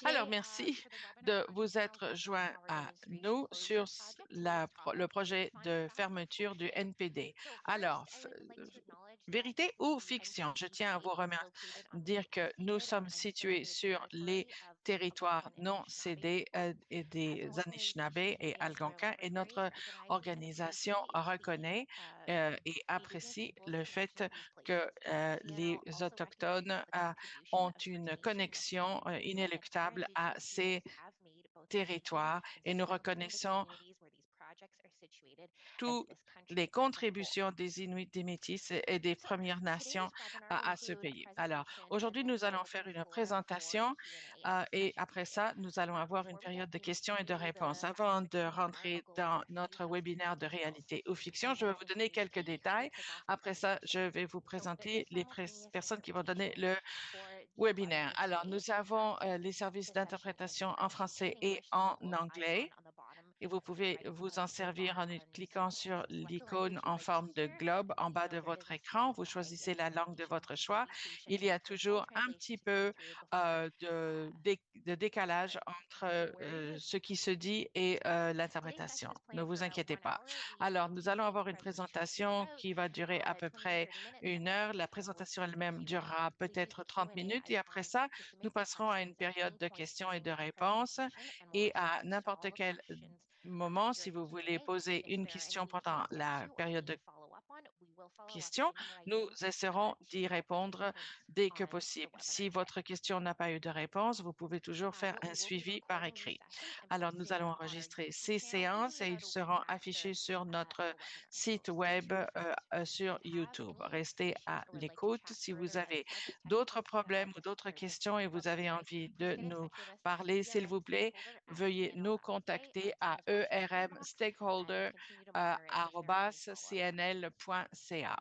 Alors, merci de vous être joint à nous sur le projet de fermeture du NPD. Alors, vérité ou fiction? Je tiens à vous dire que nous sommes situés sur les territoires non cédés et des Anishinaabe et Algonquins et notre organisation reconnaît et apprécie le fait que les Autochtones ont une connexion inéluctable à ces territoires et nous reconnaissons toutes les contributions des Inuits, des Métis et des Premières Nations à ce pays. Alors, aujourd'hui, nous allons faire une présentation et après ça, nous allons avoir une période de questions et de réponses. Avant de rentrer dans notre webinaire de réalité ou fiction, je vais vous donner quelques détails. Après ça, je vais vous présenter les personnes qui vont donner le webinaire. Alors, nous avons les services d'interprétation en français et en anglais. Et vous pouvez vous en servir en cliquant sur l'icône en forme de globe en bas de votre écran. Vous choisissez la langue de votre choix. Il y a toujours un petit peu de décalage entre ce qui se dit et l'interprétation. Ne vous inquiétez pas. Alors, nous allons avoir une présentation qui va durer à peu près 1 heure. La présentation elle-même durera peut-être 30 minutes et après ça, nous passerons à une période de questions et de réponses et à n'importe quel moment, si vous voulez poser une question pendant la période de questions, nous essaierons d'y répondre dès que possible. Si votre question n'a pas eu de réponse, vous pouvez toujours faire un suivi par écrit. Alors, nous allons enregistrer ces séances et ils seront affichés sur notre site web sur YouTube. Restez à l'écoute. Si vous avez d'autres problèmes ou d'autres questions et vous avez envie de nous parler, s'il vous plaît, veuillez nous contacter à ermstakeholder@cnl.ca.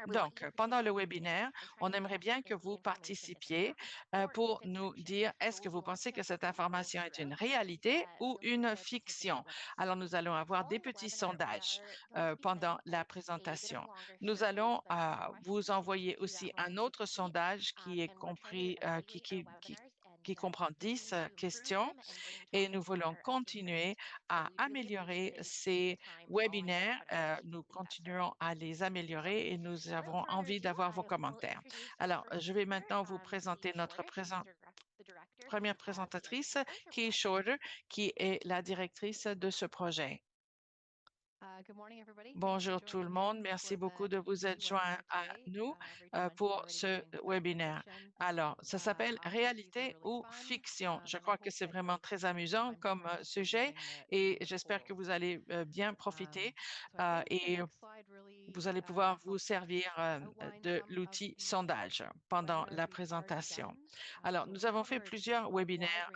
Donc, pendant le webinaire, on aimerait bien que vous participiez pour nous dire est-ce que vous pensez que cette information est une réalité ou une fiction? Alors, nous allons avoir des petits sondages pendant la présentation. Nous allons vous envoyer aussi un autre sondage qui est compris, qui comprend 10 questions et nous voulons continuer à améliorer ces webinaires. Nous continuerons à les améliorer et nous avons envie d'avoir vos commentaires. Alors, je vais maintenant vous présenter notre première présentatrice, Kay Shorter, qui est la directrice de ce projet. Bonjour tout le monde. Merci beaucoup de vous être joints à nous pour ce webinaire. Alors, ça s'appelle réalité ou fiction. Je crois que c'est vraiment très amusant comme sujet et j'espère que vous allez bien profiter et vous allez pouvoir vous servir de l'outil sondage pendant la présentation. Alors, nous avons fait plusieurs webinaires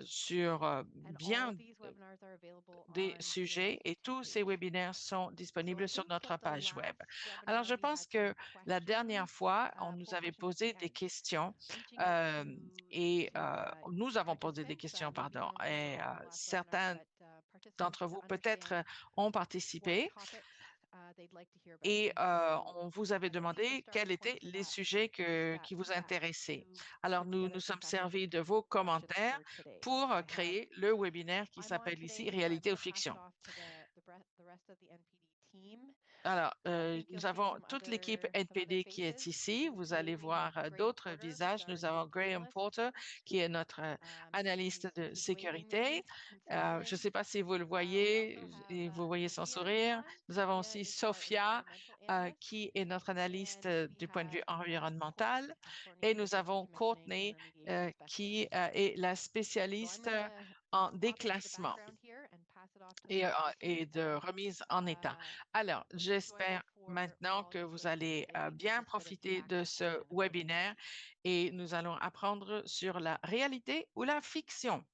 sur bien des sujets et tous ces webinaires sont disponibles sur notre page web. Alors, je pense que la dernière fois, on nous avait posé des questions et nous avons posé des questions, pardon, et certains d'entre vous peut-être ont participé et on vous avait demandé quels étaient les sujets qui vous intéressaient. Alors, nous nous sommes servis de vos commentaires pour créer le webinaire qui s'appelle ici Réalité ou fiction. Alors, nous avons toute l'équipe NPD qui est ici. Vous allez voir d'autres visages. Nous avons Graham Porter, qui est notre analyste de sécurité. Je ne sais pas si vous le voyez, et vous voyez son sourire. Nous avons aussi Sophia, qui est notre analyste du point de vue environnemental. Et nous avons Courtney, qui est la spécialiste en déclassement et de remise en état. Alors, j'espère maintenant que vous allez bien profiter de ce webinaire et nous allons apprendre sur la réalité ou la fiction.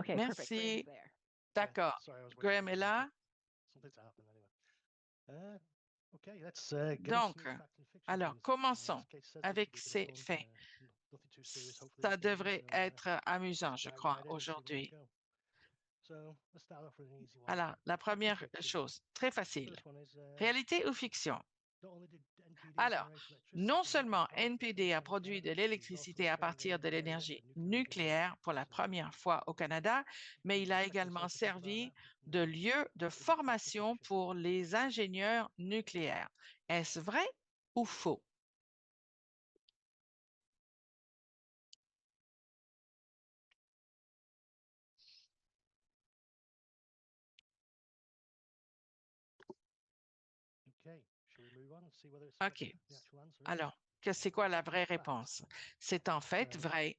Merci. D'accord. Graham est là. Donc, alors, commençons avec ces faits. Ça devrait être amusant, je crois, aujourd'hui. Alors, la première chose, très facile. Réalité ou fiction? Alors, non seulement NPD a produit de l'électricité à partir de l'énergie nucléaire pour la première fois au Canada, mais il a également servi de lieu de formation pour les ingénieurs nucléaires. Est-ce vrai ou faux? OK. Alors, c'est quoi la vraie réponse? C'est en fait vrai.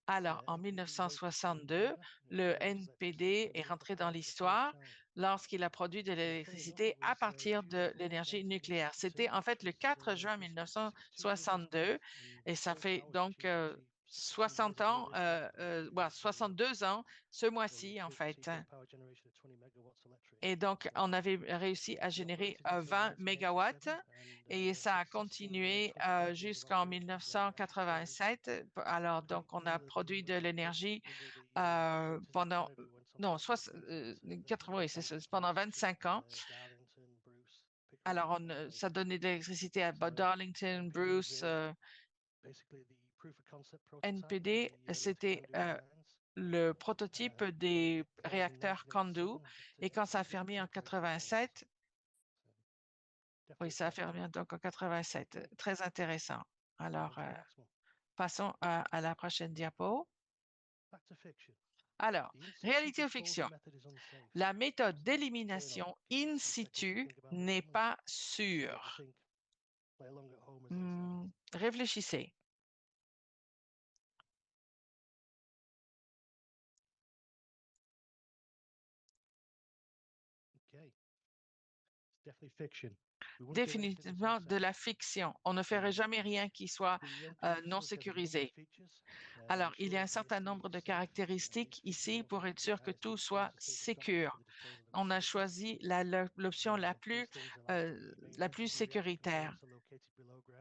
Alors, en 1962, le NPD est rentré dans l'histoire lorsqu'il a produit de l'électricité à partir de l'énergie nucléaire. C'était en fait le 4 juin 1962 et ça fait donc 60 ans, 62 ans ce mois-ci en fait. Et donc, on avait réussi à générer 20 mégawatts et ça a continué jusqu'en 1987. Alors, donc, on a produit de l'énergie pendant, non, 80, oui, c'est ça, pendant 25 ans. Alors, ça donnait de l'électricité à Darlington, Bruce, NPD. C'était le prototype des réacteurs CANDU. Et quand ça a fermé en 87, oui, ça a fermé donc en 87. Très intéressant. Alors, passons à la prochaine diapo. Alors, réalité ou fiction? La méthode d'élimination in situ n'est pas sûre. Réfléchissez. Définitivement de la fiction. On ne ferait jamais rien qui soit non sécurisé. Alors, il y a un certain nombre de caractéristiques ici pour être sûr que tout soit sécure. On a choisi l'option la plus sécuritaire.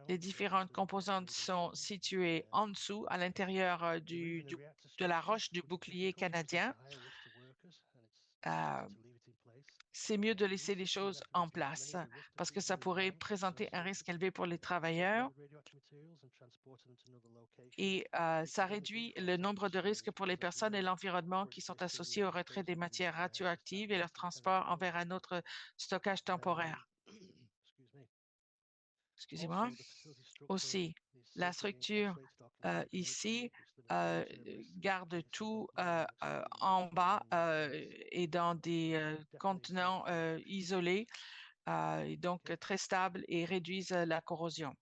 Les différentes composantes sont situées en dessous, à l'intérieur de la roche du bouclier canadien. C'est mieux de laisser les choses en place parce que ça pourrait présenter un risque élevé pour les travailleurs et ça réduit le nombre de risques pour les personnes et l'environnement qui sont associés au retrait des matières radioactives et leur transport envers un autre stockage temporaire. Excusez-moi. Aussi, la structure ici garde tout en bas et dans des contenants isolés, et donc très stables et réduisent la corrosion.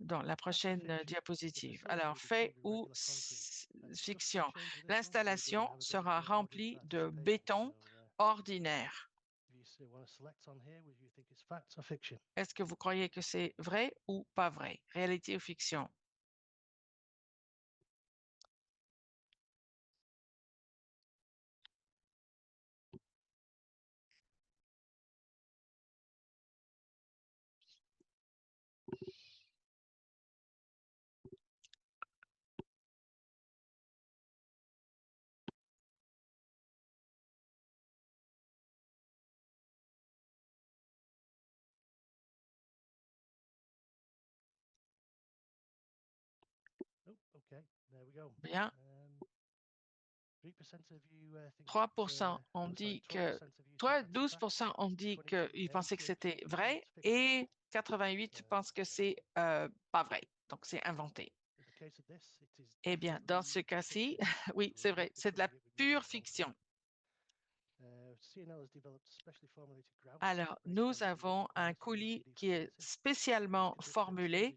Dans la prochaine diapositive. Alors, fait ou fiction? L'installation sera remplie de béton ordinaire. Est-ce que vous croyez que c'est vrai ou pas vrai? Réalité ou fiction? Bien. 3% ont dit que, 12% ont dit qu'ils pensaient que c'était vrai et 88 pensent que c'est pas vrai. Donc, c'est inventé. Eh bien, dans ce cas-ci, oui, c'est vrai, c'est de la pure fiction. Alors, nous avons un coulis qui est spécialement formulé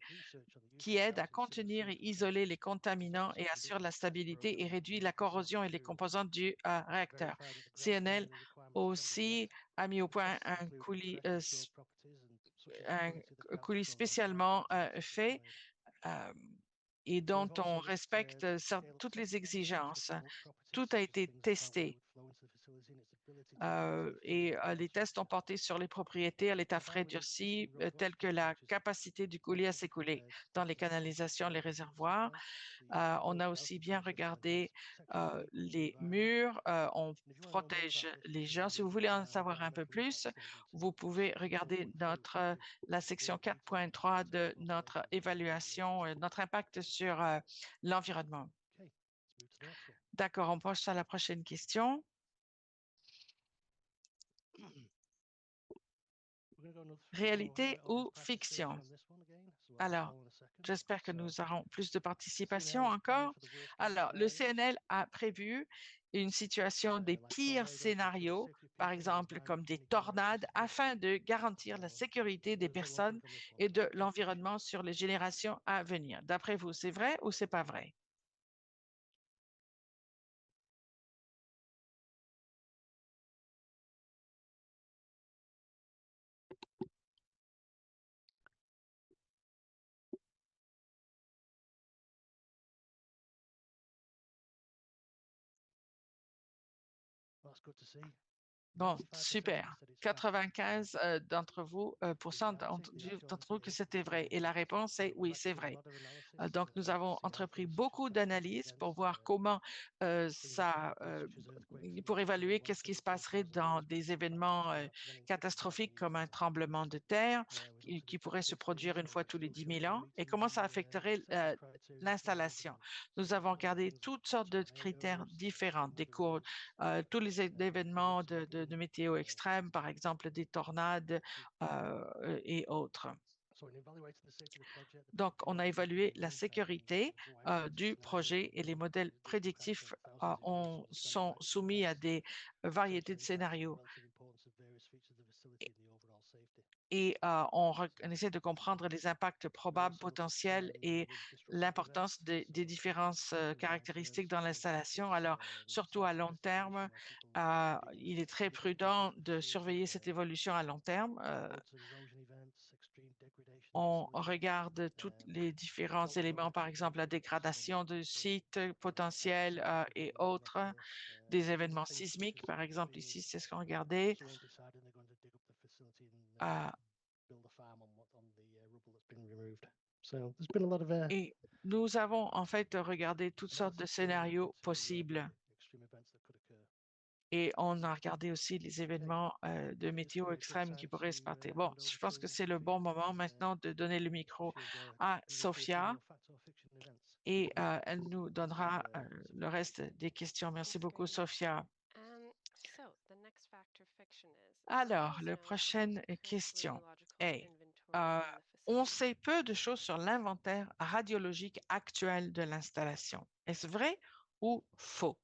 qui aide à contenir et isoler les contaminants et assure la stabilité et réduit la corrosion et les composantes du réacteur. CNL aussi a mis au point un coulis spécialement fait et dont on respecte toutes les exigences. Tout a été testé. Les tests ont porté sur les propriétés à l'état frais durci, telles que la capacité du coulis à s'écouler dans les canalisations, les réservoirs. On a aussi bien regardé les murs, on protège les gens. Si vous voulez en savoir un peu plus, vous pouvez regarder la section 4.3 de notre évaluation, notre impact sur l'environnement. D'accord, on passe à la prochaine question. Réalité ou fiction? Alors, j'espère que nous aurons plus de participation encore. Alors, le CNL a prévu une situation des pires scénarios, par exemple comme des tornades, afin de garantir la sécurité des personnes et de l'environnement sur les générations à venir. D'après vous, c'est vrai ou c'est pas vrai? Bon, super. 95 d'entre vous, d'entre vous que c'était vrai. Et la réponse est oui, c'est vrai. Donc, nous avons entrepris beaucoup d'analyses pour voir comment pour évaluer qu'est-ce qui se passerait dans des événements catastrophiques comme un tremblement de terre qui pourrait se produire une fois tous les 10 000 ans et comment ça affecterait l'installation. Nous avons regardé toutes sortes de critères différents, tous les événements de météo extrême, par exemple des tornades et autres. Donc, on a évalué la sécurité du projet et les modèles prédictifs sont soumis à des variétés de scénarios. On essaie de comprendre les impacts probables, potentiels et l'importance des différentes caractéristiques dans l'installation. Alors, surtout à long terme, il est très prudent de surveiller cette évolution à long terme. On regarde tous les différents éléments, par exemple la dégradation du site potentiel et autres, des événements sismiques, par exemple ici, c'est ce qu'on regardait. Et nous avons en fait regardé toutes sortes de scénarios possibles. Et on a regardé aussi les événements de météo extrême qui pourraient se passer. Bon, je pense que c'est le bon moment maintenant de donner le micro à Sophia et elle nous donnera le reste des questions. Merci beaucoup, Sophia. Alors, la prochaine question est, euh, on sait peu de choses sur l'inventaire radiologique actuel de l'installation. Est-ce vrai ou faux?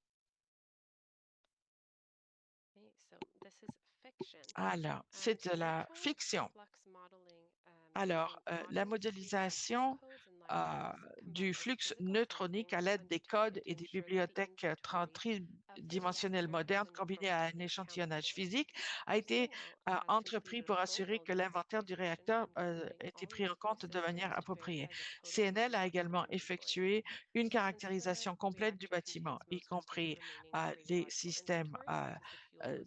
Alors, c'est de la fiction. Alors, la modélisation du flux neutronique à l'aide des codes et des bibliothèques tridimensionnelles modernes combinées à un échantillonnage physique a été entrepris pour assurer que l'inventaire du réacteur était pris en compte de manière appropriée. CNL a également effectué une caractérisation complète du bâtiment, y compris les systèmes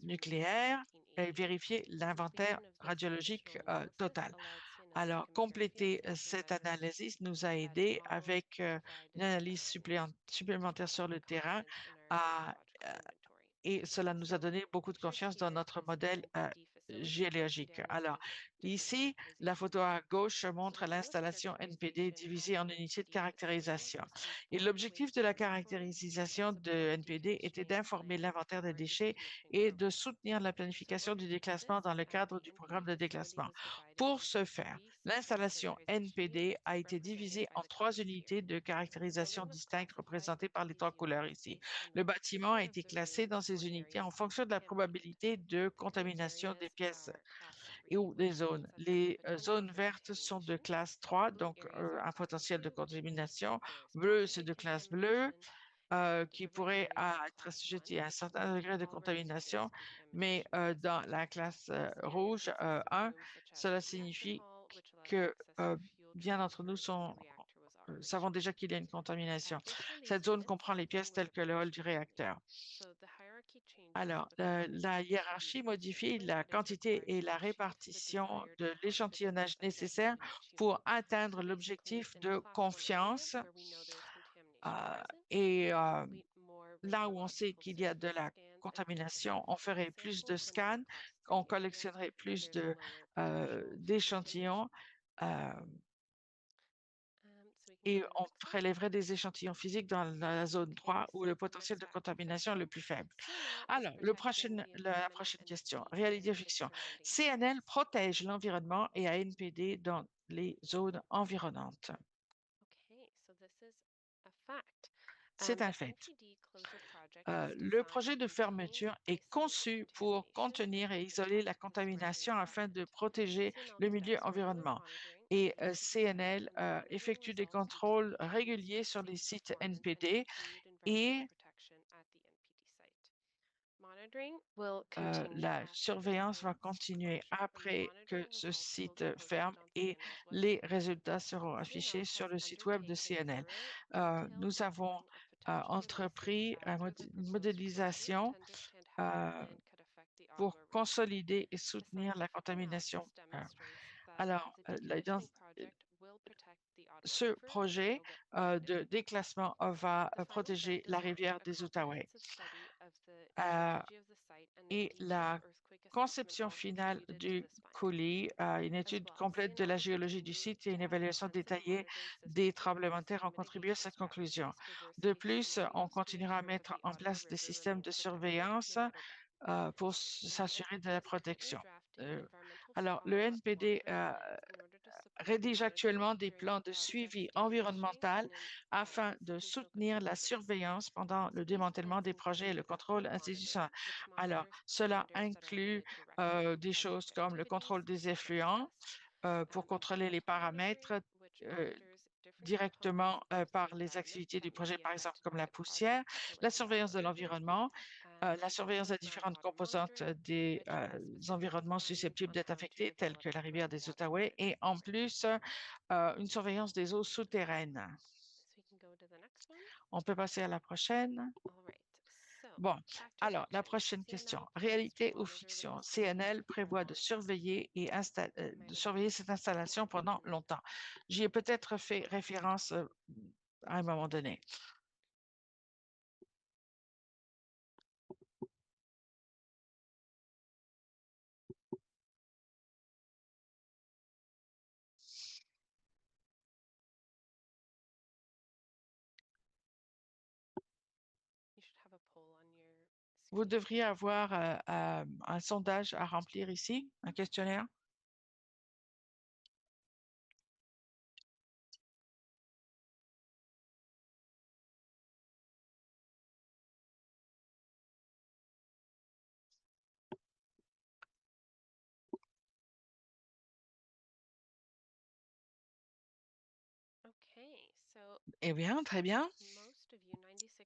nucléaires, et vérifier l'inventaire radiologique total. Alors, compléter cette analyse nous a aidé avec une analyse supplémentaire sur le terrain à, et cela nous a donné beaucoup de confiance dans notre modèle géologique. Alors, ici, la photo à gauche montre l'installation NPD divisée en unités de caractérisation. Et l'objectif de la caractérisation de NPD était d'informer l'inventaire des déchets et de soutenir la planification du déclassement dans le cadre du programme de déclassement. Pour ce faire, l'installation NPD a été divisée en 3 unités de caractérisation distinctes représentées par les 3 couleurs ici. Le bâtiment a été classé dans ces unités en fonction de la probabilité de contamination des pièces ou des zones. Les zones vertes sont de classe 3, donc un potentiel de contamination. Bleu, c'est de classe bleue qui pourrait être assujetti à un certain degré de contamination, mais dans la classe rouge 1, cela signifie que bien d'entre nous savons déjà qu'il y a une contamination. Cette zone comprend les pièces telles que le hall du réacteur. Alors, la hiérarchie modifie la quantité et la répartition de l'échantillonnage nécessaire pour atteindre l'objectif de confiance. Euh, et là où on sait qu'il y a de la contamination, on ferait plus de scans, on collectionnerait plus d'échantillons. euh, et on prélèverait des échantillons physiques dans la zone 3 où le potentiel de contamination est le plus faible. Alors, la prochaine question, réalité ou fiction. CNL protège l'environnement et ANPD dans les zones environnantes. C'est un fait. Le projet de fermeture est conçu pour contenir et isoler la contamination afin de protéger le milieu environnement. Et CNL effectue des contrôles réguliers sur les sites NPD et la surveillance va continuer après que ce site ferme et les résultats seront affichés sur le site web de CNL. Nous avons entrepris une modélisation pour consolider et soutenir la contamination. Alors, ce projet de déclassement va protéger la rivière des Outaouais. Et la conception finale du coulis, une étude complète de la géologie du site et une évaluation détaillée des tremblements de terre ont contribué à cette conclusion. De plus, on continuera à mettre en place des systèmes de surveillance pour s'assurer de la protection. Alors, le NPD rédige actuellement des plans de suivi environnemental afin de soutenir la surveillance pendant le démantèlement des projets et le contrôle institutionnel. Alors, cela inclut des choses comme le contrôle des effluents pour contrôler les paramètres euh, directement par les activités du projet, par exemple comme la poussière, la surveillance de l'environnement, la surveillance des différentes composantes des environnements susceptibles d'être affectés, tels que la rivière des Outaouais, et en plus, une surveillance des eaux souterraines. On peut passer à la prochaine. Bon, alors la prochaine question. Réalité ou fiction? CNL prévoit de surveiller de surveiller cette installation pendant longtemps. J'y ai peut-être fait référence à un moment donné. Vous devriez avoir un sondage à remplir ici, un questionnaire. Eh bien, très bien.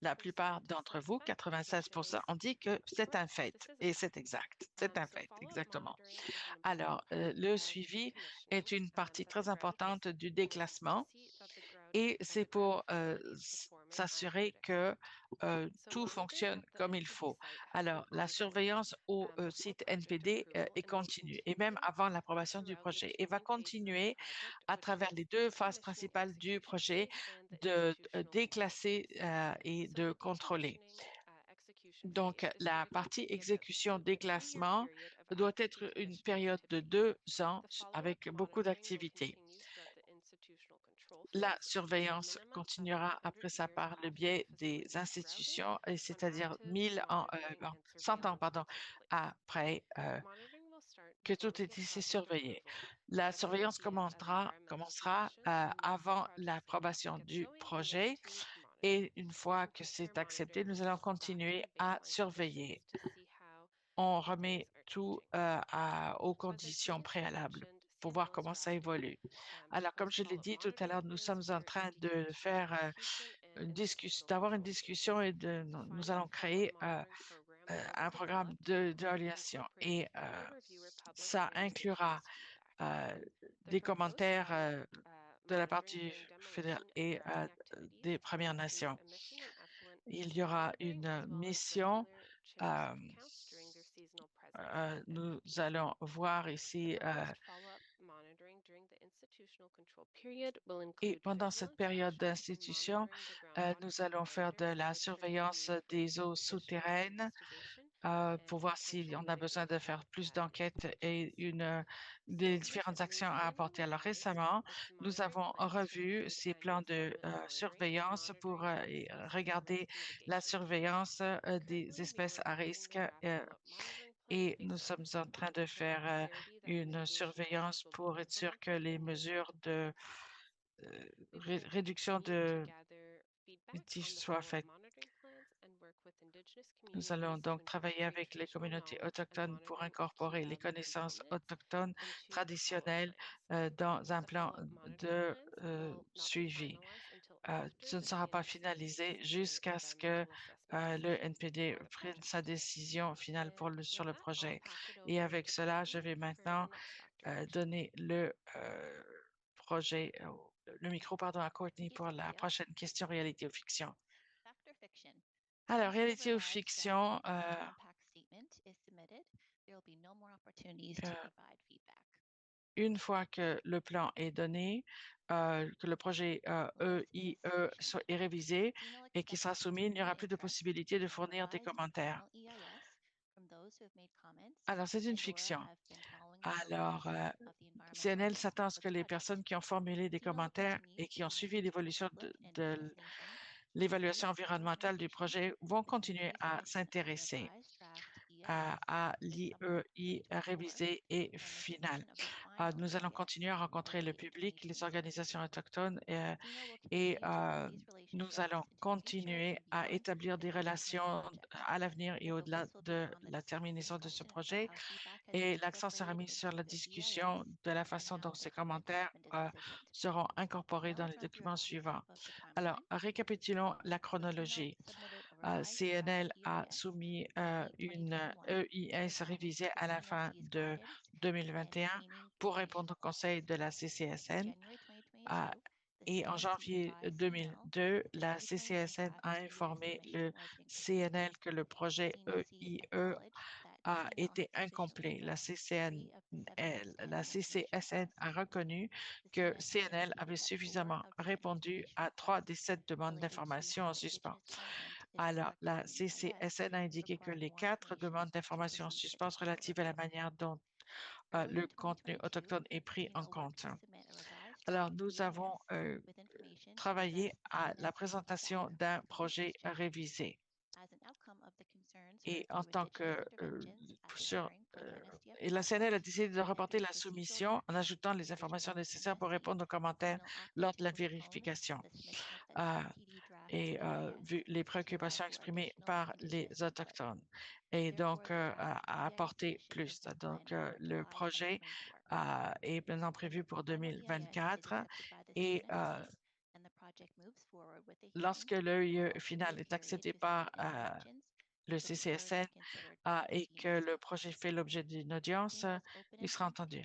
La plupart d'entre vous, 96%, ont dit que c'est un fait et c'est exact. C'est un fait, exactement. Alors, le suivi est une partie très importante du déclassement et c'est pour s'assurer que tout fonctionne comme il faut. Alors, la surveillance au site NPD est continue et même avant l'approbation du projet et va continuer à travers les deux phases principales du projet de déclasser et de contrôler. Donc, la partie exécution déclassement doit être une période de 2 ans avec beaucoup d'activités. La surveillance continuera après ça par le biais des institutions, c'est-à-dire 100 ans pardon, après que tout ait été surveillé. La surveillance commencera avant l'approbation du projet et une fois que c'est accepté, nous allons continuer à surveiller. On remet tout aux conditions préalables pour voir comment ça évolue. Alors, comme je l'ai dit tout à l'heure, nous sommes en train de faire d'avoir une discussion et nous allons créer un programme d'évaluation et ça inclura des commentaires de la part du fédéral et des Premières Nations. Il y aura une mission Euh, nous allons voir ici, et pendant cette période d'institution, nous allons faire de la surveillance des eaux souterraines pour voir si on a besoin de faire plus d'enquêtes et des différentes actions à apporter. Alors récemment, nous avons revu ces plans de surveillance pour regarder la surveillance des espèces à risque et nous sommes en train de faire une surveillance pour être sûr que les mesures de réduction de litiges soient faites. Nous allons donc travailler avec les communautés autochtones pour incorporer les connaissances autochtones traditionnelles dans un plan de suivi. Ce ne sera pas finalisé jusqu'à ce que le NPD prenne sa décision finale sur le projet. Et avec cela, je vais maintenant donner le micro, pardon, à Courtney pour la prochaine question réalité ou fiction. Alors, réalité ou fiction, une fois que le plan est donné, que le projet EIE est révisé et qui sera soumis, il n'y aura plus de possibilité de fournir des commentaires. Alors, c'est une fiction. Alors, CNL s'attend à ce que les personnes qui ont formulé des commentaires et qui ont suivi l'évolution de l'évaluation environnementale du projet vont continuer à s'intéresser à l'IEI révisé et final. Nous allons continuer à rencontrer le public, les organisations autochtones et nous allons continuer à établir des relations à l'avenir et au-delà de la terminaison de ce projet. Et l'accent sera mis sur la discussion de la façon dont ces commentaires seront incorporés dans les documents suivants. Alors, récapitulons la chronologie. CNL a soumis une EIS révisée à la fin de 2021 pour répondre au conseil de la CCSN. Et en janvier 2002, la CCSN a informé le CNL que le projet EIE a été incomplet. La CCSN a reconnu que CNL avait suffisamment répondu à 3 des 7 demandes d'information en suspens. Alors, la CCSN a indiqué que les 4 demandes d'information en suspens relatives à la manière dont le contenu autochtone est pris en compte. Alors, nous avons travaillé à la présentation d'un projet révisé. Et en tant que et la CNL a décidé de reporter la soumission en ajoutant les informations nécessaires pour répondre aux commentaires lors de la vérification. Vu les préoccupations exprimées par les Autochtones et donc à apporter plus. Donc, le projet est maintenant prévu pour 2024 et lorsque l'EIE final est accepté par le CCSN et que le projet fait l'objet d'une audience, il sera entendu.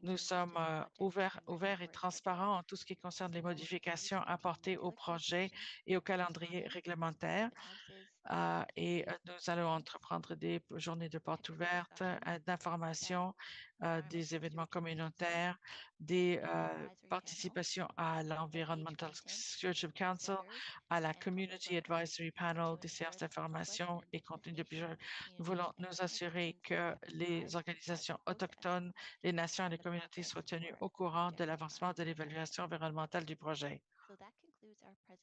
Nous sommes ouverts et transparents en tout ce qui concerne les modifications apportées au projet et au calendrier réglementaire. Nous allons entreprendre des journées de portes ouvertes, d'information, des événements communautaires, des participations à l'Environmental Stewardship Council, à la Community Advisory Panel, des séances d'information et contenu de plusieurs. Nous voulons nous assurer que les organisations autochtones, les nations et les communautés soient tenues au courant de l'avancement de l'évaluation environnementale du projet.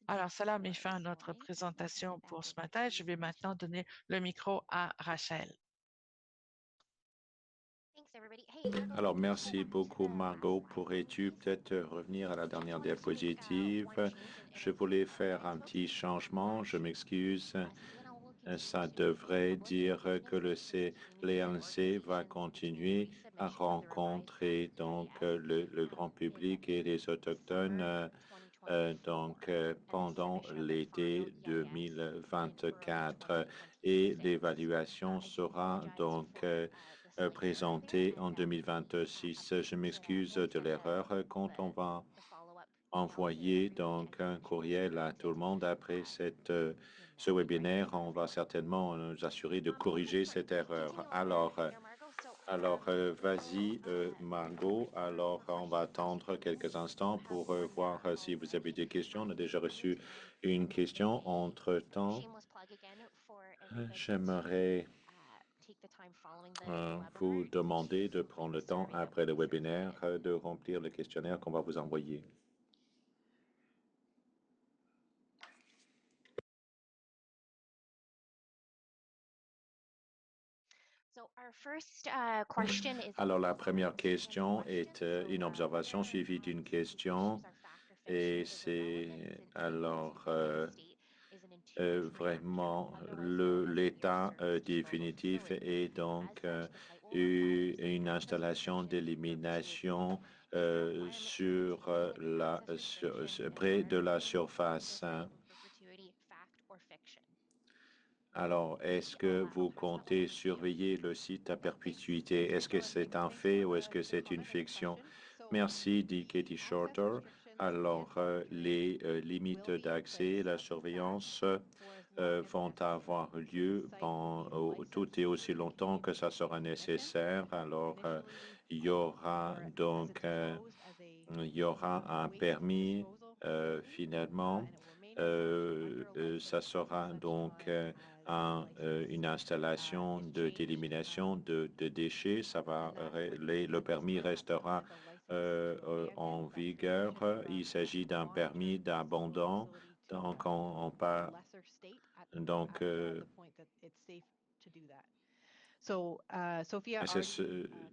Alors, cela met fin à notre présentation pour ce matin. Je vais maintenant donner le micro à Rachel. Alors, merci beaucoup, Margot. Pourrais-tu peut-être revenir à la dernière diapositive? Je voulais faire un petit changement. Je m'excuse. Ça devrait dire que l'ENC va continuer à rencontrer donc le grand public et les autochtones pendant l'été 2024 et l'évaluation sera donc présentée en 2026. Je m'excuse de l'erreur quand on va envoyer donc un courriel à tout le monde après ce webinaire. On va certainement nous assurer de corriger cette erreur. Alors, vas-y, Margot. Alors, on va attendre quelques instants pour voir si vous avez des questions. On a déjà reçu une question. Entre-temps, j'aimerais vous demander de prendre le temps après le webinaire de remplir le questionnaire qu'on va vous envoyer. Alors, la première question est une observation suivie d'une question. Et c'est alors vraiment l'état définitif est donc une installation d'élimination près de la surface. Alors, est-ce que vous comptez surveiller le site à perpétuité? Est-ce que c'est un fait ou est-ce que c'est une fiction? Merci, dit Katie Shorter. Alors, les limites d'accès, la surveillance vont avoir lieu tout et aussi longtemps que ça sera nécessaire. Alors, il y aura donc il y aura un permis finalement. Ça sera donc une installation d'élimination de déchets. Le permis restera en vigueur. Il s'agit d'un permis d'abandon. Donc, on part. Donc,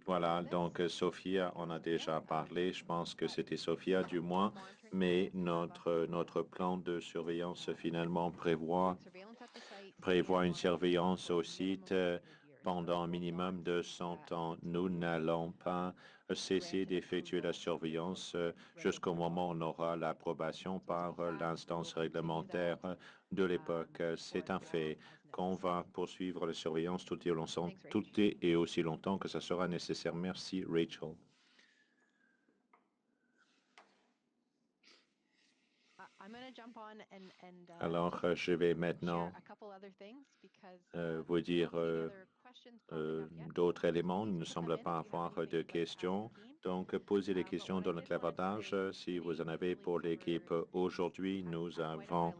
voilà, donc Sophia, on a déjà parlé, je pense que c'était Sophia du moins, mais notre plan de surveillance finalement prévoit une surveillance au site pendant un minimum de 100 ans. Nous n'allons pas cesser d'effectuer la surveillance jusqu'au moment où on aura l'approbation par l'instance réglementaire de l'époque. C'est un fait qu'on va poursuivre la surveillance tout et aussi longtemps que ça sera nécessaire. Merci, Rachel. Alors, je vais maintenant vous dire d'autres éléments. Il ne semble pas avoir de questions. Donc, posez les questions dans le clavardage. Si vous en avez pour l'équipe aujourd'hui, nous avons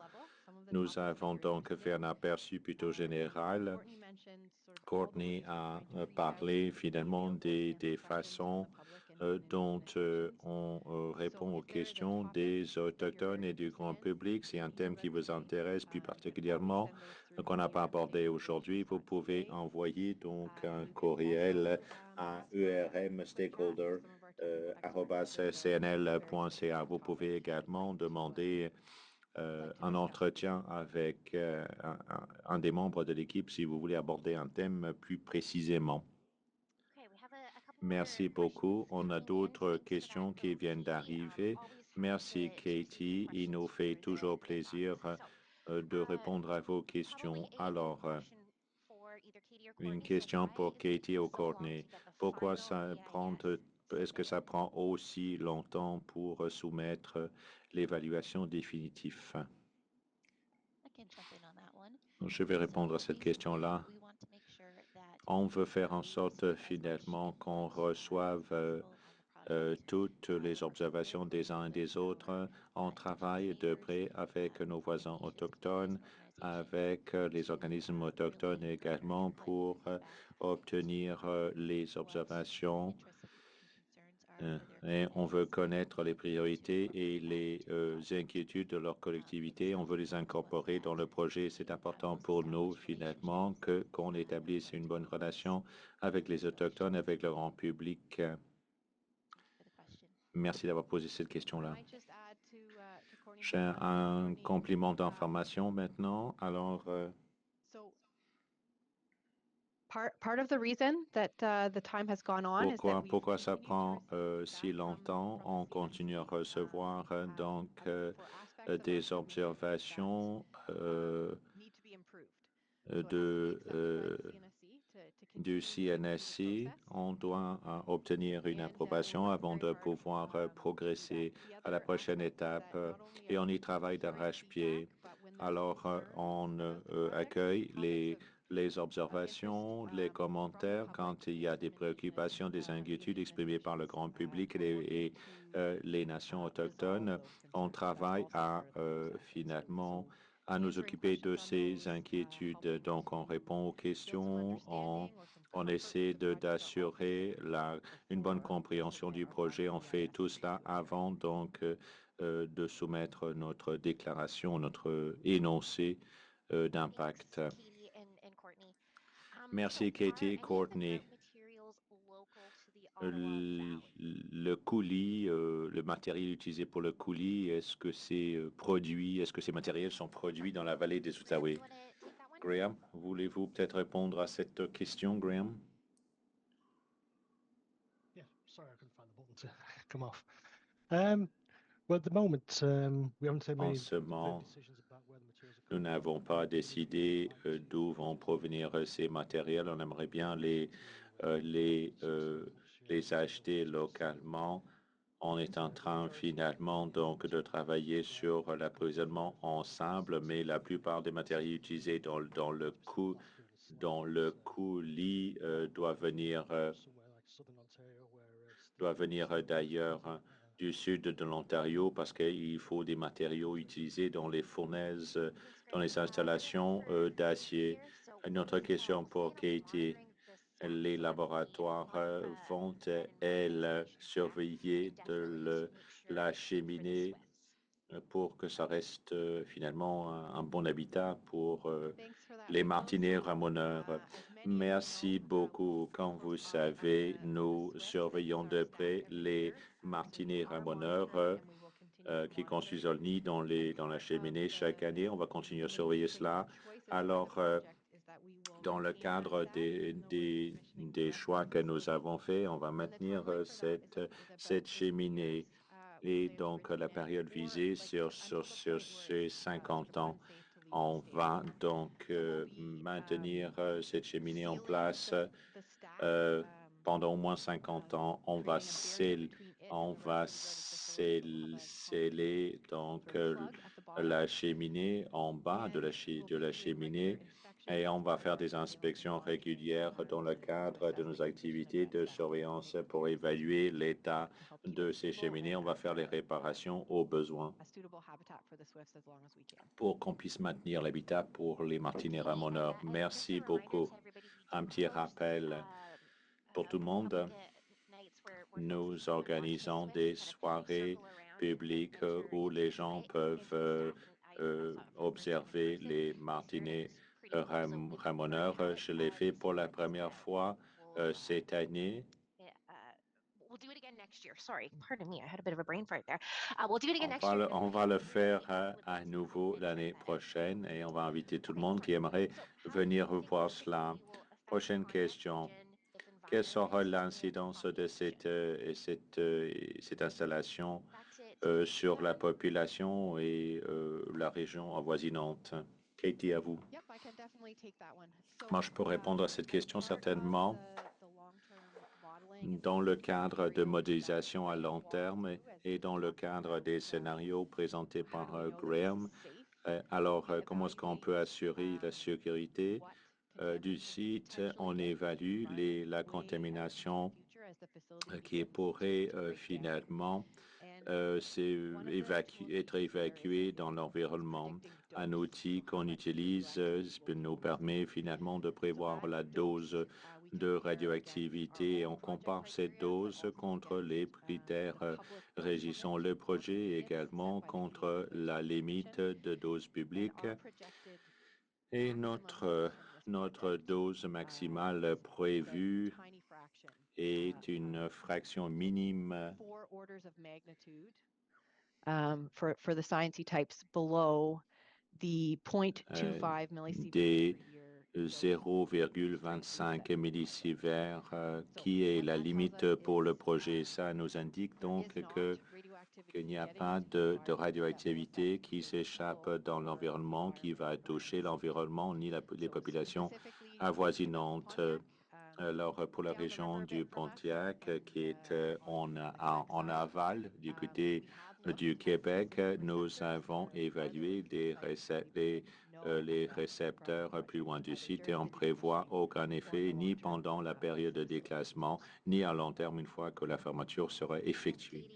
donc fait un aperçu plutôt général. Courtney a parlé finalement des façons dont on répond aux questions des Autochtones et du grand public. C'est un thème qui vous intéresse plus particulièrement, qu'on n'a pas abordé aujourd'hui. Vous pouvez envoyer donc un courriel à urmstakeholder@cnl.ca. Vous pouvez également demander un entretien avec un des membres de l'équipe si vous voulez aborder un thème plus précisément. Merci beaucoup. On a d'autres questions qui viennent d'arriver. Merci, Katie. Il nous fait toujours plaisir de répondre à vos questions. Alors, une question pour Katie ou Courtney. Pourquoi est-ce que ça prend aussi longtemps pour soumettre l'évaluation définitive? Je vais répondre à cette question-là. On veut faire en sorte finalement qu'on reçoive toutes les observations des uns et des autres. On travaille de près avec nos voisins autochtones, avec les organismes autochtones également pour obtenir les observations. Et on veut connaître les priorités et les inquiétudes de leur collectivité. On veut les incorporer dans le projet. C'est important pour nous, finalement, qu'on établisse une bonne relation avec les Autochtones, avec le grand public. Merci d'avoir posé cette question-là. J'ai un complément d'information maintenant. Alors, pourquoi ça prend si longtemps? On continue à recevoir donc des observations du CNSC, on doit obtenir une approbation avant de pouvoir progresser à la prochaine étape et on y travaille d'arrache-pied. Alors, on accueille les observations, les commentaires quand il y a des préoccupations, des inquiétudes exprimées par le grand public et les nations autochtones. On travaille à finalement à nous occuper de ces inquiétudes. Donc, on répond aux questions, on essaie d'assurer une bonne compréhension du projet. On fait tout cela avant donc de soumettre notre déclaration, notre énoncé d'impact. Merci Katie et Courtney. Le coulis, le matériel utilisé pour le coulis, est-ce que ces matériels sont produits dans la vallée des Outaouais? Graham, voulez-vous peut-être répondre à cette question, Graham? Yeah, sorry, I couldn't find the button to come off. Well, at the moment, we haven't En made ce moment, decisions about where the materials are nous coming n'avons from. pas décidé d'où vont provenir ces matériels. On aimerait bien les acheter localement. On est en train finalement donc de travailler sur l'approvisionnement en sable, mais la plupart des matériaux utilisés dans le coulis doit venir d'ailleurs du sud de l'Ontario parce qu'il faut des matériaux utilisés dans les fournaises, dans les installations d'acier. Une autre question pour Katie. Les laboratoires vont-elles surveiller la cheminée pour que ça reste finalement un bon habitat pour les martinets ramoneurs? Merci beaucoup. Comme vous savez, nous surveillons de près les martinets ramoneurs qui construisent leur nid dans la cheminée chaque année. On va continuer à surveiller cela. Alors, dans le cadre des choix que nous avons faits, on va maintenir cette cheminée. Et donc, la période visée sur ces 50 ans, on va donc maintenir cette cheminée en place pendant au moins 50 ans. On va sceller donc la cheminée en bas de la cheminée et on va faire des inspections régulières dans le cadre de nos activités de surveillance pour évaluer l'état de ces cheminées. On va faire les réparations aux besoins pour qu'on puisse maintenir l'habitat pour les martinets ramoneurs. Merci beaucoup. Un petit rappel pour tout le monde. Nous organisons des soirées publiques où les gens peuvent observer les martinets ramoneurs. Je l'ai fait pour la première fois cette année. On va le faire à nouveau l'année prochaine et on va inviter tout le monde qui aimerait venir voir cela. Prochaine question. Quelle sera l'incidence de cette installation sur la population et la région avoisinante? Katie, à vous. Moi, je peux répondre à cette question certainement. Dans le cadre de modélisation à long terme et dans le cadre des scénarios présentés par Graham, alors comment est-ce qu'on peut assurer la sécurité du site? On évalue la contamination qui pourrait finalement être évacuée dans l'environnement. Un outil qu'on utilise nous permet finalement de prévoir la dose de radioactivité et on compare cette dose contre les critères régissant le projet et également contre la limite de dose publique. Et notre dose maximale prévue est une fraction minime for the sciencey types below the 0.25 des 0,25 millisieverts qui est la limite pour le projet. Ça nous indique donc qu'il n'y a pas de radioactivité qui s'échappe dans l'environnement, qui va toucher l'environnement ni les populations avoisinantes. Alors, pour la région du Pontiac, qui est en aval du côté du Québec, nous avons évalué les récepteurs plus loin du site et on prévoit aucun effet ni pendant la période de déclassement, ni à long terme une fois que la fermeture sera effectuée.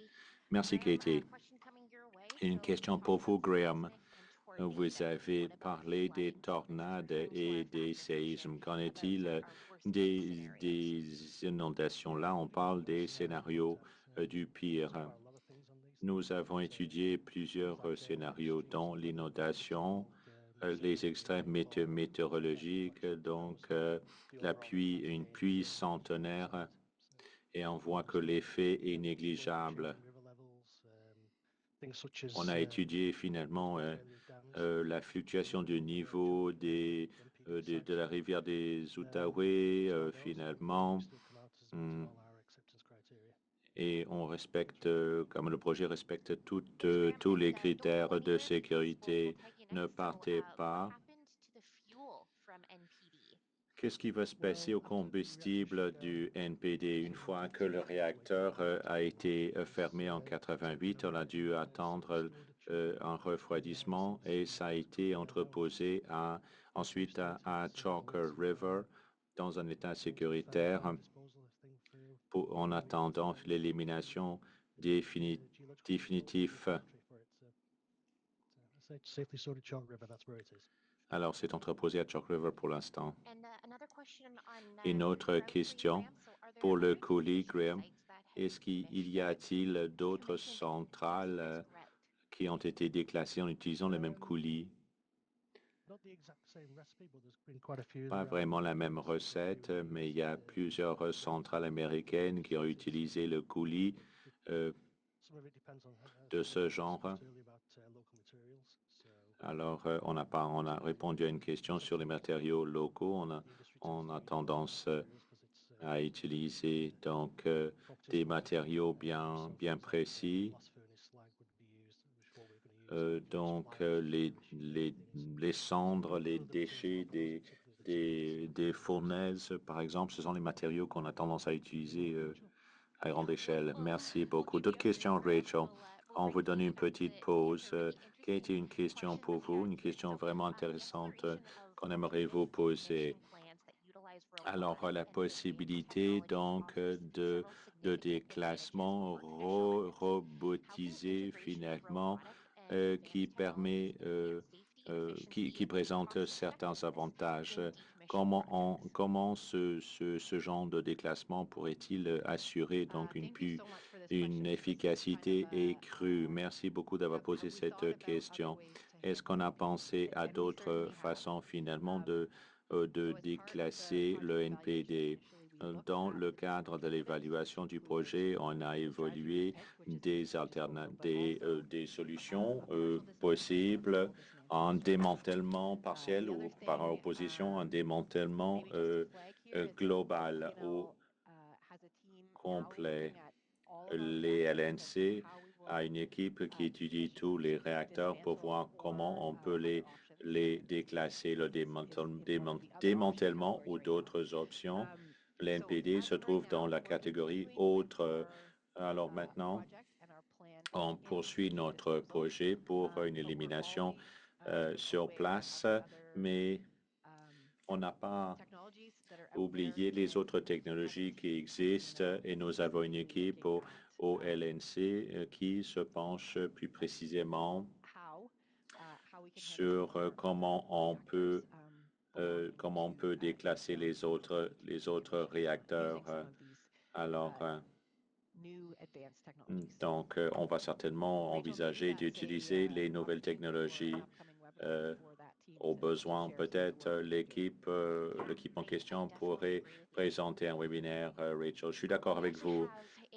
Merci, Katie. Une question pour vous, Graham. Vous avez parlé des tornades et des séismes. Qu'en est-il des inondations? Là, on parle des scénarios du pire. Nous avons étudié plusieurs scénarios, dont l'inondation, les extrêmes météorologiques, donc une pluie centenaire, et on voit que l'effet est négligeable. On a étudié finalement la fluctuation du niveau de la rivière des Outaouais, finalement, et on respecte, comme le projet respecte tous les critères de sécurité. Ne partez pas. Qu'est-ce qui va se passer au combustible du NPD une fois que le réacteur a été fermé en 88? On a dû attendre un refroidissement et ça a été entreposé ensuite à Chalk River dans un état sécuritaire en attendant l'élimination définitive. Alors, c'est entreposé à Chalk River pour l'instant. Une autre question pour le coulis, Graham. Est-ce qu'il y a-t-il d'autres centrales qui ont été déclassées en utilisant le même coulis? Pas vraiment la même recette, mais il y a plusieurs centrales américaines qui ont utilisé le coulis de ce genre. Alors, on a répondu à une question sur les matériaux locaux. On a tendance à utiliser donc des matériaux bien précis. Donc, les cendres, les déchets des fournaises, par exemple, ce sont les matériaux qu'on a tendance à utiliser à grande échelle. Merci beaucoup. D'autres questions, Rachel? On vous donne une petite pause. Kate, une question pour vous, une question vraiment intéressante qu'on aimerait vous poser. Alors, la possibilité donc de déclassement robotisé finalement qui permet, qui présente certains avantages. Comment ce genre de déclassement pourrait-il assurer donc une efficacité accrue? Merci beaucoup d'avoir posé cette question. Est-ce qu'on a pensé à d'autres façons finalement de déclasser le NPD? Dans le cadre de l'évaluation du projet, on a évolué des solutions possibles en démantèlement partiel ou par opposition en démantèlement global ou complet. Les LNC a une équipe qui étudie tous les réacteurs pour voir comment on peut les déclasser, le démantèlement ou d'autres options. L'NPD se trouve dans la catégorie autre. Alors maintenant, on poursuit notre projet pour une élimination sur place, mais on n'a pas oublié les autres technologies qui existent et nous avons une équipe au LNC qui se penche plus précisément sur comment on peut déclasser les autres réacteurs. Alors, donc, on va certainement envisager d'utiliser les nouvelles technologies. Au besoin, peut-être l'équipe en question pourrait présenter un webinaire. Rachel, je suis d'accord avec vous.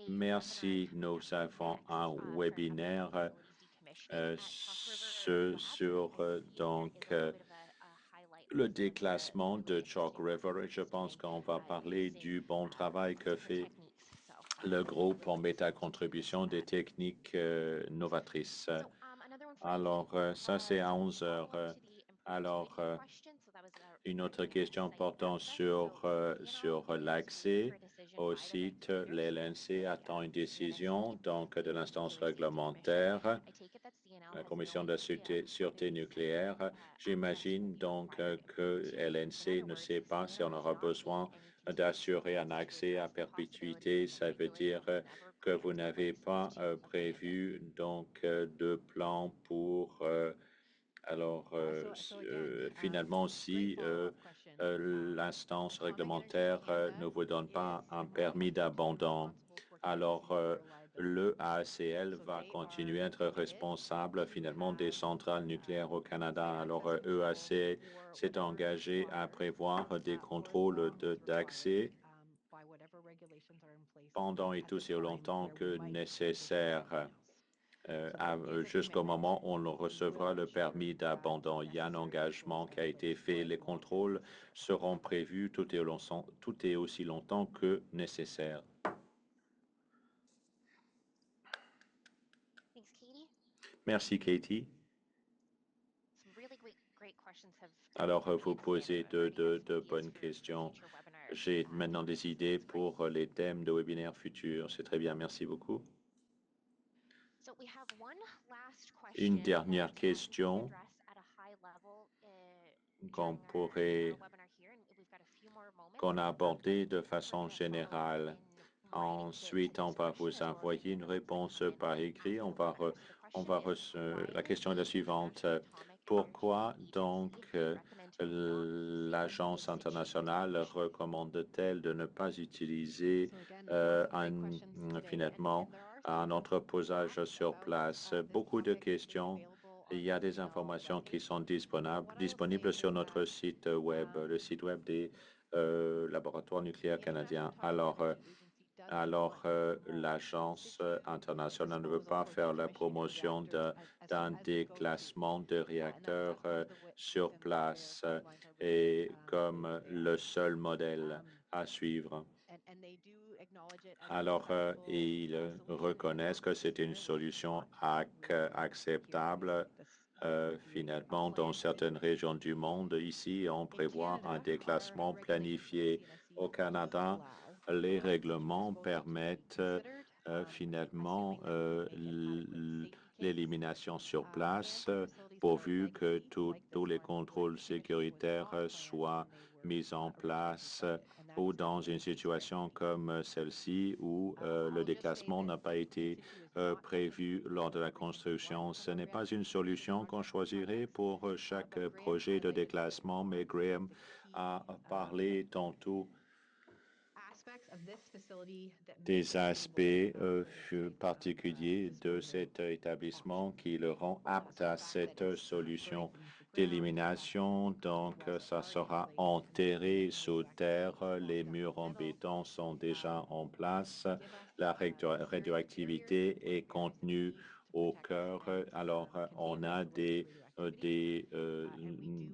Merci. Nous avons un webinaire sur donc le déclassement de Chalk River. Et je pense qu'on va parler du bon travail que fait le groupe en méta-contribution des techniques novatrices. Alors, ça, c'est à 11 heures. Alors, Une autre question portant sur l'accès au site. LNC attend une décision donc de l'instance réglementaire, la Commission de la sûreté nucléaire. J'imagine donc que LNC ne sait pas si on aura besoin d'assurer un accès à perpétuité. Ça veut dire que vous n'avez pas prévu donc de plan pour finalement, si l'instance réglementaire ne vous donne pas un permis d'abandon, alors le AACL va continuer à être responsable finalement des centrales nucléaires au Canada. Alors EAC s'est engagé à prévoir des contrôles d'accès pendant et aussi longtemps que nécessaire. Jusqu'au moment où on recevra le permis d'abandon. Il y a un engagement qui a été fait. Les contrôles seront prévus tout et aussi longtemps que nécessaire. Merci, Katie. Alors, vous posez de bonnes questions. J'ai maintenant des idées pour les thèmes de webinaire futurs. C'est très bien. Merci beaucoup. Une dernière question qu'on a abordée de façon générale. Ensuite, on va vous envoyer une réponse par écrit. La question est la suivante. Pourquoi donc l'Agence internationale recommande-t-elle de ne pas utiliser finalement un entreposage sur place? Beaucoup de questions. Il y a des informations qui sont disponibles sur notre site web, le site web des laboratoires nucléaires canadiens. Alors, l'Agence internationale ne veut pas faire la promotion d'un déclassement de réacteurs sur place et comme le seul modèle à suivre. Alors, ils reconnaissent que c'est une solution acceptable. Finalement, dans certaines régions du monde, ici, on prévoit un déclassement planifié. Au Canada, les règlements permettent finalement l'élimination sur place, pourvu que tous les contrôles sécuritaires soient mis en place ou dans une situation comme celle-ci où le déclassement n'a pas été prévu lors de la construction. Ce n'est pas une solution qu'on choisirait pour chaque projet de déclassement, mais Graham a parlé tantôt des aspects particuliers de cet établissement qui le rend apte à cette solution d'élimination. Donc, ça sera enterré sous terre. Les murs en béton sont déjà en place. La radioactivité est contenue au cœur. Alors, on a des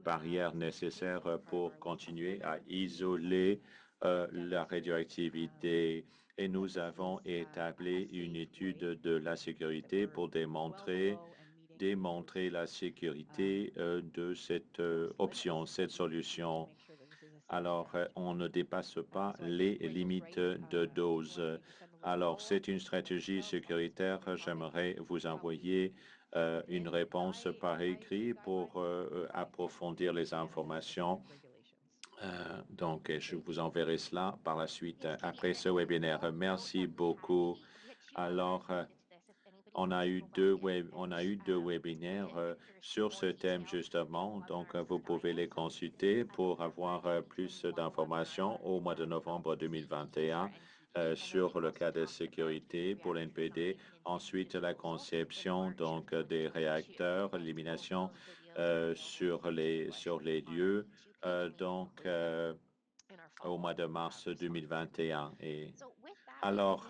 barrières nécessaires pour continuer à isoler la radioactivité et nous avons établi une étude de la sécurité pour démontrer la sécurité de cette option, cette solution. Alors, on ne dépasse pas les limites de dose. Alors, c'est une stratégie sécuritaire. J'aimerais vous envoyer une réponse par écrit pour approfondir les informations. Donc, je vous enverrai cela par la suite après ce webinaire. Merci beaucoup. Alors, on a eu deux webinaires sur ce thème justement. Donc, vous pouvez les consulter pour avoir plus d'informations au mois de novembre 2021 sur le cas de sécurité pour l'NPD. Ensuite, la conception donc des réacteurs, l'élimination sur les lieux. Au mois de mars 2021. Et alors,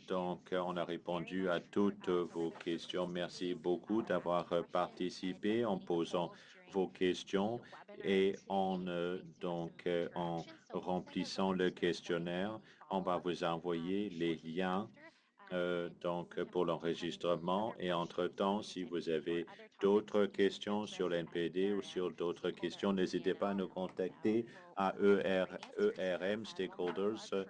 donc, on a répondu à toutes vos questions. Merci beaucoup d'avoir participé en posant vos questions et en remplissant le questionnaire. On va vous envoyer les liens donc pour l'enregistrement. Et entre-temps, si vous avez d'autres questions sur l'NPD ou sur d'autres questions, n'hésitez pas à nous contacter à ERM Stakeholders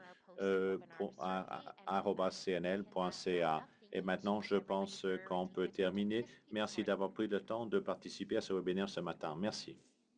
@cnl.ca. Et maintenant, je pense qu'on peut terminer. Merci d'avoir pris le temps de participer à ce webinaire ce matin. Merci.